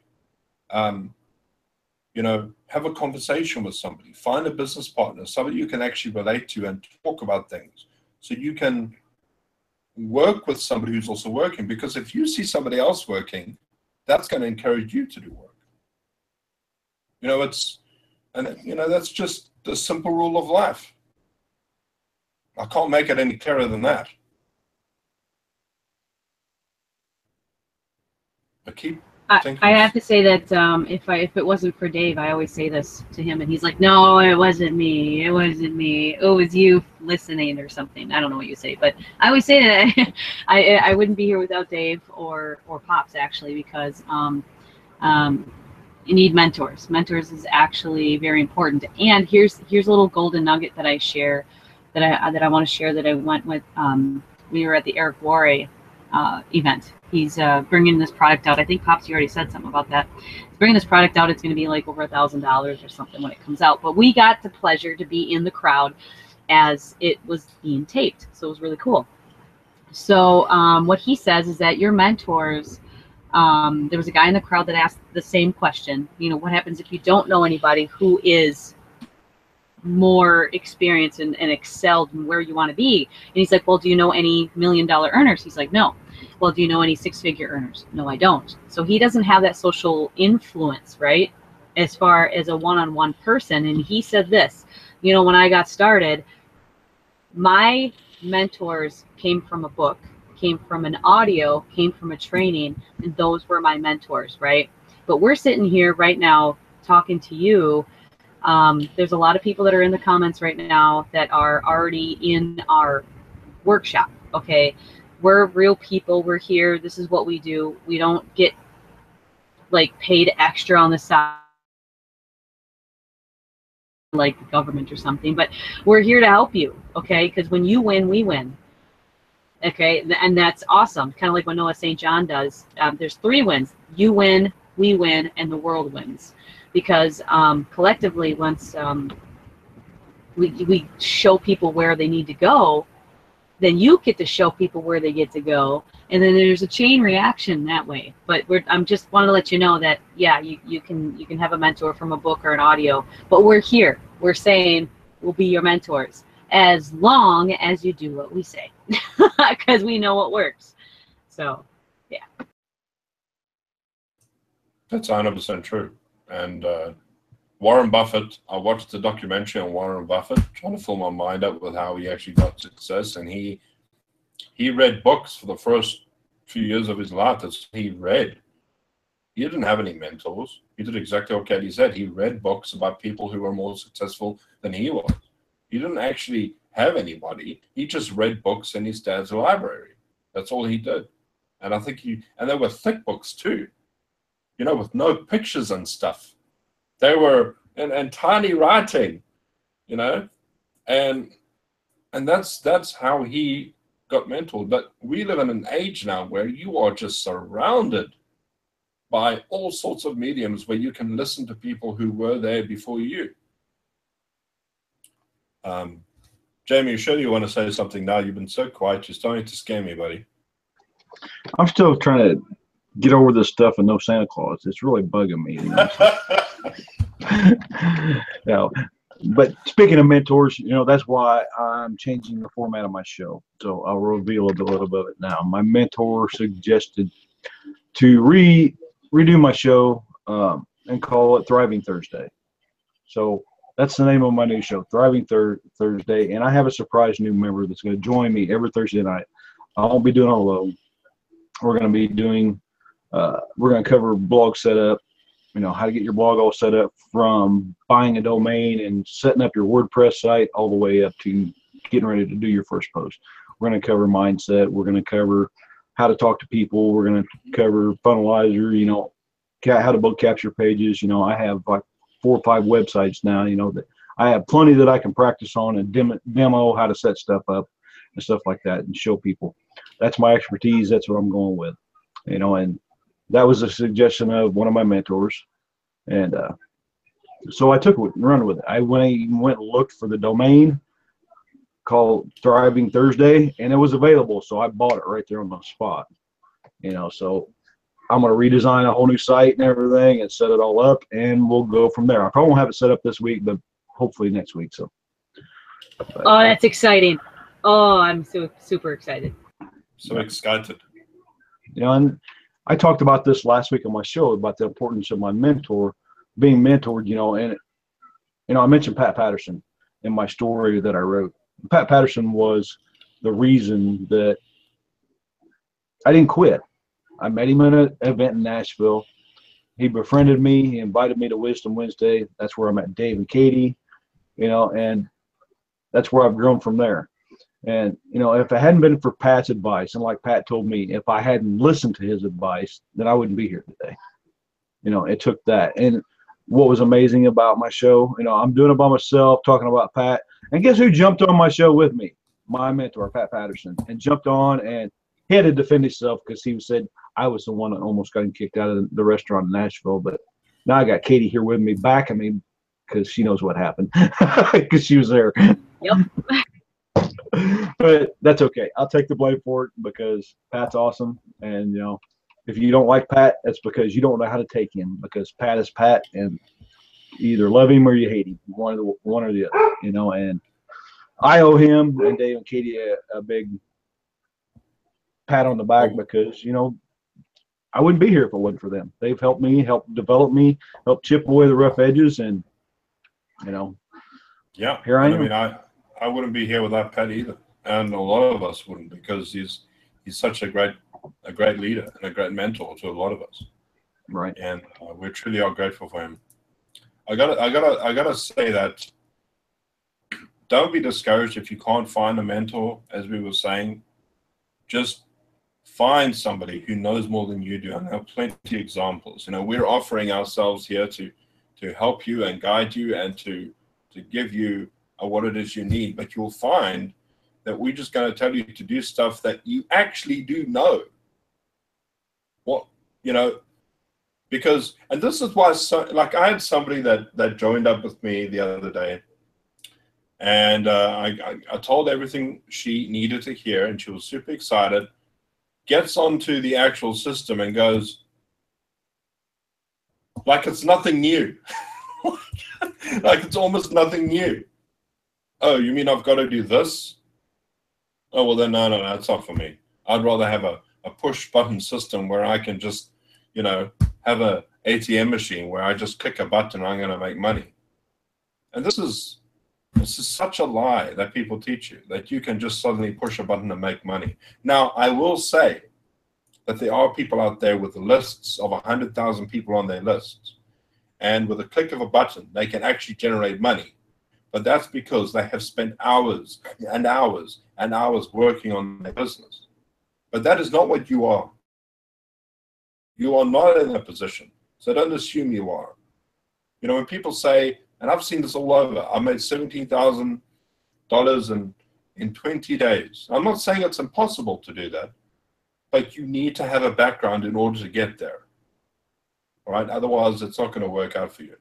you know, have a conversation with somebody. Find a business partner, somebody you can actually relate to and talk about things. So you can work with somebody who's also working. Because if you see somebody else working, that's going to encourage you to do work. You know, that's just the simple rule of life. I can't make it any clearer than that. I have to say that if it wasn't for Dave, I always say this to him, and he's like, "No, it wasn't me. It wasn't me. It was you listening or something." I don't know what you say, but I always say that I wouldn't be here without Dave or Pops, actually, because you need mentors. Mentors is actually very important. And here's a little golden nugget that I share, that I want to share, that I went with. We were at the Eric Worre event. He's bringing this product out. I think Pops, you already said something about that. He's bringing this product out. It's going to be like over $1,000 or something when it comes out. But we got the pleasure to be in the crowd as it was being taped. So it was really cool. So what he says is that your mentors, there was a guy in the crowd that asked the same question. You know, what happens if you don't know anybody who is more experienced and excelled in where you want to be? And he's like, well, do you know any $1 million earners? He's like, no. Well, do you know any 6-figure earners? No, I don't. So he doesn't have that social influence, right, as far as a one-on-one person. And he said this, you know, when I got started, my mentors came from a book, came from an audio, came from a training, and those were my mentors, right? But we're sitting here right now talking to you. There's a lot of people that are in the comments right now that are already in our workshop, okay? We're real people. We're here. This is what we do. We don't get like paid extra on the side like the government or something, but we're here to help you, okay? Because when you win, we win, okay? And that's awesome. Kind of like what Noah St. John does. There's 3 wins. You win, we win, and the world wins. Because collectively, once we show people where they need to go, then you get to show people where they get to go, and then there's a chain reaction that way. But I'm just want to let you know that, yeah, you can have a mentor from a book or an audio, but we're here. We're saying we'll be your mentors as long as you do what we say, because we know what works. So, yeah. That's 100% true. And Warren Buffett, I watched the documentary on Warren Buffett, trying to fill my mind up with how he actually got success. And he read books for the first few years of his life. That's what he read. He didn't have any mentors. He did exactly what Katie said. He read books about people who were more successful than he was. He didn't actually have anybody. He just read books in his dad's library. That's all he did. And I think and they were thick books too, you know, with no pictures and stuff. They were and tiny writing, you know, and that's how he got mentored. But we live in an age now where you are just surrounded by all sorts of mediums where you can listen to people who were there before you. Jamie, you sure you want to say something now? You've been so quiet. You're starting to scare me, buddy. I'm still trying to get over this stuff and no Santa Claus. It's really bugging me. You know? But speaking of mentors, you know, that's why I'm changing the format of my show. So I'll reveal a little bit of it now. My mentor suggested to redo my show and call it Thriving Thursday. So that's the name of my new show, Thriving Thursday. And I have a surprise new member that's going to join me every Thursday night. I won't be doing it alone. We're going to be doing, we're going to cover blog setup, you know, how to get your blog all set up from buying a domain and setting up your WordPress site all the way up to getting ready to do your first post. We're going to cover mindset. We're going to cover how to talk to people. We're going to cover Funnelizer, you know, how to book capture pages. You know, I have like 4 or 5 websites now, you know, that I have plenty that I can practice on and demo how to set stuff up and stuff like that and show people. That's my expertise. That's what I'm going with, you know, and that was a suggestion of one of my mentors. And so I took it and run with it. I went and looked for the domain called Thriving Thursday, and it was available, so I bought it right there on the spot. So I'm going to redesign a whole new site and everything and set it all up, and we'll go from there. I probably won't have it set up this week, but hopefully next week. So. Oh, that's exciting. Oh, I'm so super excited. So excited. And I talked about this last week on my show about the importance of my mentor, being mentored, and I mentioned Pat Patterson in my story that I wrote. Pat Patterson was the reason that I didn't quit. I met him at an event in Nashville. He befriended me. He invited me to Wisdom Wednesday. That's where I met Dave and Katie, and that's where I've grown from there. And, if it hadn't been for Pat's advice, and like Pat told me, if I hadn't listened to his advice, then I wouldn't be here today. It took that. And what was amazing about my show, I'm doing it by myself, talking about Pat. And guess who jumped on my show with me? My mentor, Pat Patterson, and jumped on, and he had to defend himself because he said I was the one that almost got him kicked out of the restaurant in Nashville. But now I got Katie here with me, backing me, because she knows what happened, because she was there. Yep. But that's okay. I'll take the blame for it because Pat's awesome. And, if you don't like Pat, that's because you don't know how to take him, because Pat is Pat, and you either love him or you hate him, one or the other, and I owe him and Dave and Katie a big pat on the back because, I wouldn't be here if it wasn't for them. They've helped me, helped develop me, helped chip away the rough edges, and, Yeah. Here I am. I wouldn't be here without Pat either, and a lot of us wouldn't, because he's such a great leader and a great mentor to a lot of us. Right. And we truly are grateful for him. I gotta say that don't be discouraged if you can't find a mentor, as we were saying. Just find somebody who knows more than you do, and there are plenty of examples. We're offering ourselves here to help you and guide you and to give you what it is you need, but you'll find that we're just going to tell you to do stuff that you actually do know. Because, and this is why, I had somebody that joined up with me the other day, and I told everything she needed to hear, and she was super excited, gets onto the actual system and goes, like it's nothing new. Like it's almost nothing new. Oh, you mean I've got to do this? Oh, well then, no, that's not for me. I'd rather have a push button system where I can just, have a ATM machine where I just click a button and I'm going to make money. And this is such a lie that people teach you, that you can just suddenly push a button and make money. Now, I will say that there are people out there with lists of 100,000 people on their lists. And with a click of a button, they can actually generate money. But that's because they have spent hours and hours and hours working on their business. But that is not what you are. You are not in that position. So don't assume you are. When people say, and I've seen this all over, I made $17,000 in 20 days. I'm not saying it's impossible to do that, but you need to have a background in order to get there. All right? Otherwise, it's not going to work out for you.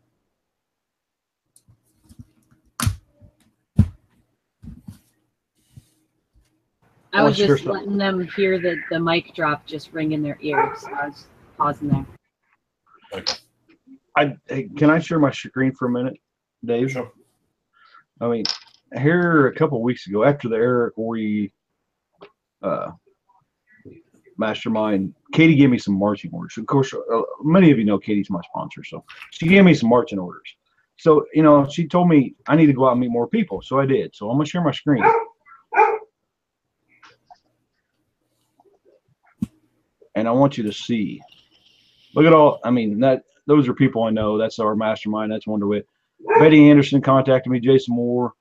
I was just letting them hear the mic drop just ring in their ears. So I was pausing there. Okay. Hey, can I share my screen for a minute, Dave? Sure. I mean, here a couple of weeks ago, after the Eric Worre mastermind, Katie gave me some marching orders. Of course, many of you know Katie's my sponsor, so she gave me some marching orders. So, she told me I need to go out and meet more people, so I did. So I'm going to share my screen. And I want you to see. Look at all. Those are people I know. That's our mastermind. That's Wonderwit. Betty Anderson contacted me. Jason Moore.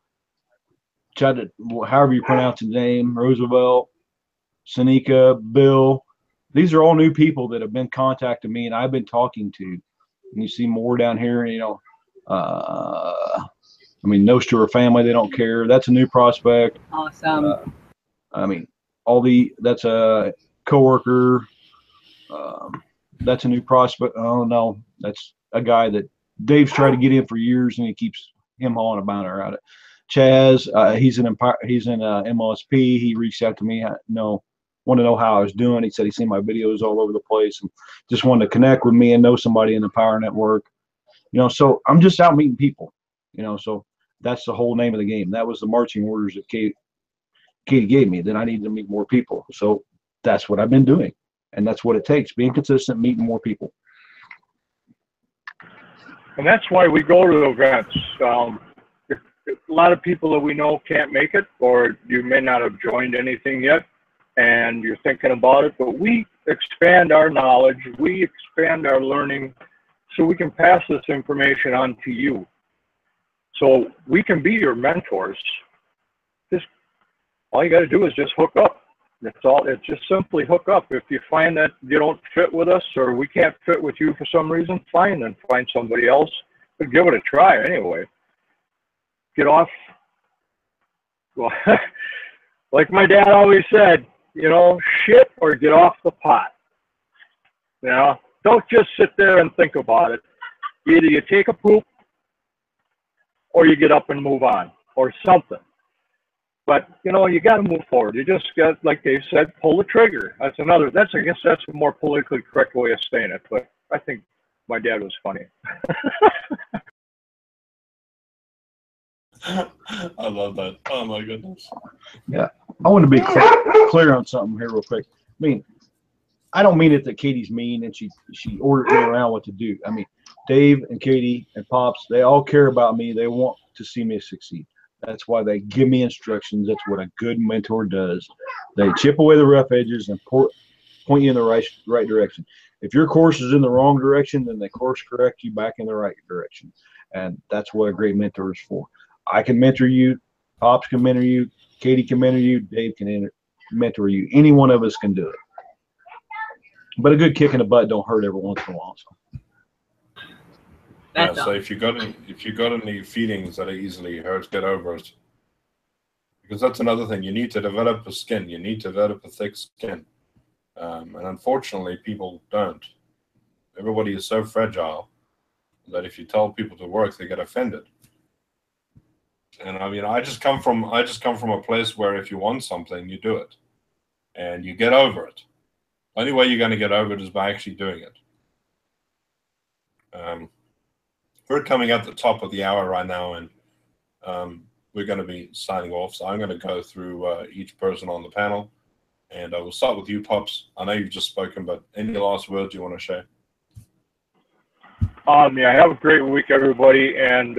However you pronounce his name. Roosevelt. Sanika. Bill. These are all new people that have been contacting me, and I've been talking to. And you see more down here. No's to her family. They don't care. That's a new prospect. Awesome. That's a coworker. That's a new prospect. Oh no, that's a guy that Dave's tried to get in for years, and he keeps him hauling about her at it. Chaz, he's in MLSP. He reached out to me, want to know how I was doing. He said he's seen my videos all over the place and just wanted to connect with me and know somebody in the Power Network. So I'm just out meeting people. So that's the whole name of the game. That was the marching orders that Katie gave me. That I needed to meet more people. So that's what I've been doing, and that's what it takes: being consistent, meeting more people. And that's why we go to events. A lot of people that we know can't make it, or you may not have joined anything yet, and you're thinking about it, but we expand our knowledge, we expand our learning, so we can pass this information on to you. So we can be your mentors. Just all you got to do is just hook up. That's all. It's just simply hook up. If you find that you don't fit with us, or we can't fit with you for some reason, fine, then find somebody else. But give it a try anyway. Get off. Well, like my dad always said, shit or get off the pot. Don't just sit there and think about it. Either you take a poop or you get up and move on or something. But, you got to move forward. You just got, like Dave said, pull the trigger. I guess that's a more politically correct way of saying it. But I think my dad was funny. I love that. Oh, my goodness. Yeah. I want to be clear on something here real quick. I mean, I don't mean it that Katie's mean and she orders me around what to do. I mean, Dave and Katie and Pops, they all care about me. They want to see me succeed. That's why they give me instructions. That's what a good mentor does. They chip away the rough edges and point you in the right direction. If your course is in the wrong direction, then they course correct you back in the right direction. And that's what a great mentor is for. I can mentor you. Pops can mentor you. Katie can mentor you. Dave can mentor you. Any one of us can do it. But a good kick in the butt don't hurt every once in a while. So. So if you got any feelings that are easily hurt, get over it. Because that's another thing. You need to develop a skin. You need to develop a thick skin. And unfortunately, people don't. Everybody is so fragile that if you tell people to work, they get offended. And I mean, I just come from a place where if you want something, you do it, and you get over it. Only way you're going to get over it is by actually doing it. We're coming at the top of the hour right now, and we're going to be signing off. So I'm going to go through each person on the panel, and we'll start with you, Pops. I know you've just spoken, but any last words you want to share? Yeah, have a great week, everybody, and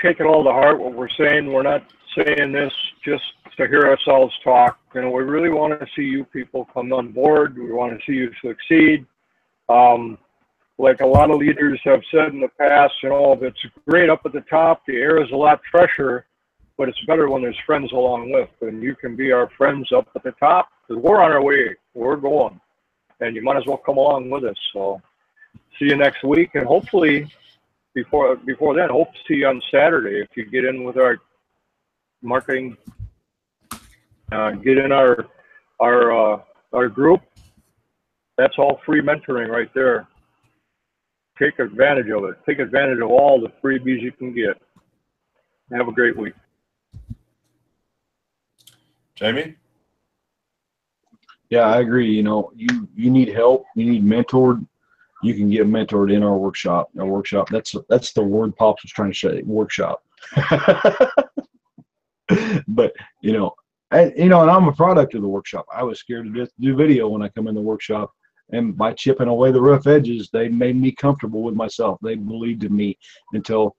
take it all to heart what we're saying. We're not saying this just to hear ourselves talk. We really want to see you people come on board. We want to see you succeed. Like a lot of leaders have said in the past, it's great up at the top. The air is a lot fresher, but it's better when there's friends along with. And you can be our friends up at the top, because we're on our way. We're going. And you might as well come along with us. So see you next week, and hopefully before then, hope to see you on Saturday. If you get in with our marketing, get in our group. That's all free mentoring right there. Take advantage of it. Take advantage of all the freebies you can get. Have a great week. Jamie? Yeah, I agree. You need help. You need mentored. You can get mentored in our workshop. Our workshop. That's the word Pops was trying to say. Workshop. But and I'm a product of the workshop. I was scared to just do video when I come in the workshop, and by chipping away the rough edges, they made me comfortable with myself. They believed in me until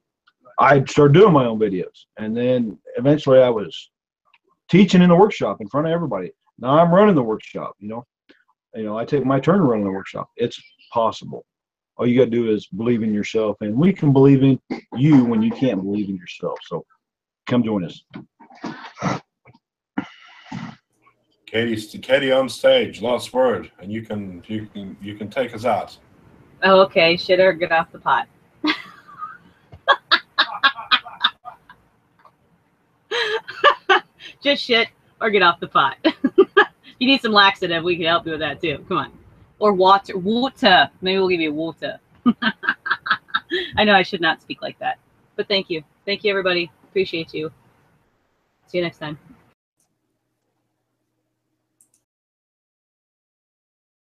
I started doing my own videos, and then eventually I was teaching in the workshop in front of everybody. Now I'm running the workshop. I take my turn running the workshop. It's possible. All you got to do is believe in yourself, and we can believe in you when you can't believe in yourself. So come join us. Katie on stage, last word, and you can take us out. Oh, okay. Shit or get off the pot. Just shit or get off the pot. You need some laxative, we can help you with that too. Come on. Or water. Maybe we'll give you water. I know I should not speak like that. But thank you. Thank you, everybody. Appreciate you. See you next time.